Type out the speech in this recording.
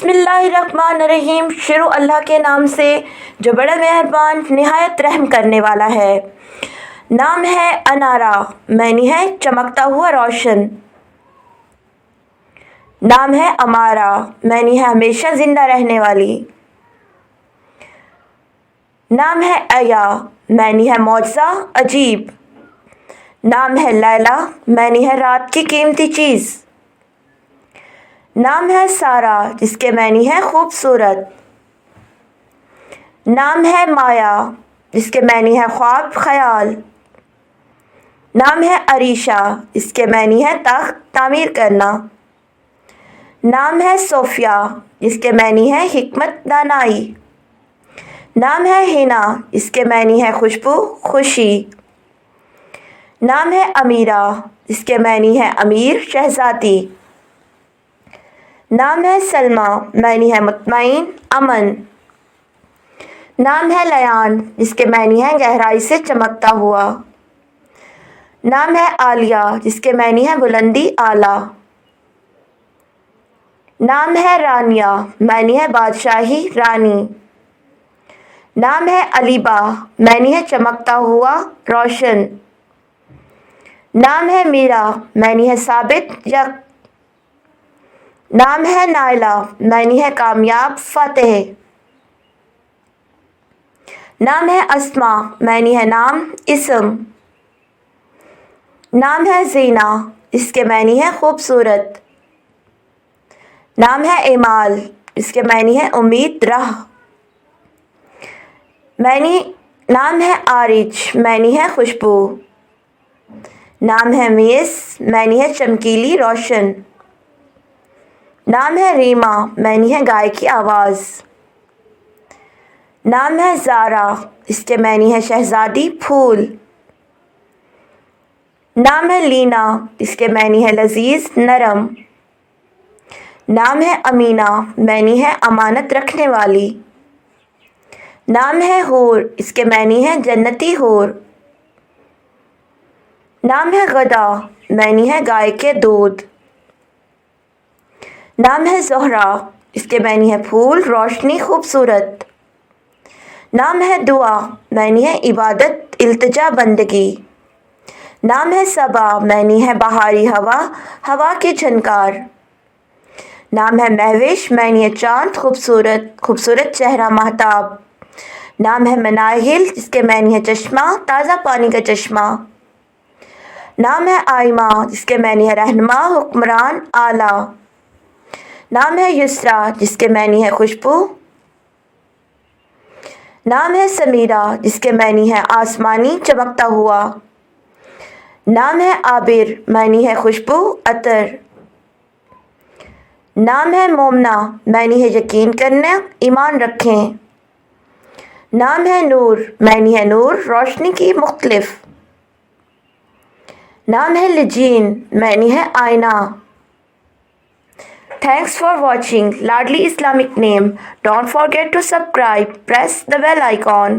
बिस्मिल्लाहिर्रहमानिर्रहीम। शुरू अल्लाह के नाम से जो बड़ा मेहरबान निहायत रहम करने वाला है। नाम है अनारा, मैनी है चमकता हुआ रोशन। नाम है अमारा, मैनी है हमेशा जिंदा रहने वाली। नाम है अया, मैनी है मौजज़ा अजीब। नाम है लैला, मैनी है रात की कीमती चीज़। नाम है सारा, जिसके मैनी है खूबसूरत। नाम है माया, जिसके मैनी है ख्वाब ख्याल। नाम है अरीशा, जिसके मैनी है तख्त तामीर करना। नाम है सोफिया, जिसके मैनी है हिकमत दानाई। नाम है हिना, जिसके मैनी है खुशबू खुशी। नाम है अमीरा, जिसके मैनी है अमीर शहजादी। नाम है सलमा, मैनी है मुतमईन अमन। नाम है लयान, जिसके मैनी है गहराई से चमकता हुआ। नाम है आलिया, जिसके मैनी है बुलंदी आला। नाम है रानिया, मैनी है बादशाही रानी। नाम है अलीबा, मैनी है चमकता हुआ रोशन। नाम है मीरा, मैनी है साबित यक। नाम है नायला, मैनी है कामयाब फतेह। नाम है अस्मा, मैनी है नाम इसम। नाम है जीना, इसके मैनी है खूबसूरत। नाम है इमाल, इसके मैनी है उम्मीद राह। नाम है आरिज, मैनी है खुशबू। नाम है मीस, मैनी है चमकीली रोशन। नाम है रीमा, मैनी है गाय की आवाज़। नाम है ज़ारा, इसके मैनी है शहज़ादी फूल। नाम है लीना, इसके मैनी है लजीज नरम। नाम है अमीना, मैनी है अमानत रखने वाली। नाम है हूर, इसके मैनी है जन्नती हूर। नाम है गदा, मैनी है गाय के दूध। नाम है ज़ोहरा, इसके मैनी है फूल रोशनी खूबसूरत। नाम है दुआ, मैनी है इबादत इल्तिजा बंदगी। नाम है सबा, मैनी है बहारी हवा हवा की झनकार। नाम है महविश, मैनी है चाँद खूबसूरत खूबसूरत चेहरा महताब। नाम है मनाहिल, जिसके मैनी है चश्मा ताज़ा पानी का चश्मा। नाम है आइमा, जिसके मैनी है रहनुमा हुक्मरान आला। नाम है युसरा, जिसके मैनी है खुशबू। नाम है समीरा, जिसके मैनी है आसमानी चमकता हुआ। नाम है आबिर, मैनी है खुशबू अतर। नाम है मोमना, मैनी है यकीन करना ईमान रखें। नाम है नूर, मैनी है नूर रोशनी की मुख्तलिफ। नाम है लिजीन, मैनी है आईना। Thanks for watching Ladli Islamic Name. Don't forget to subscribe. Press the bell icon.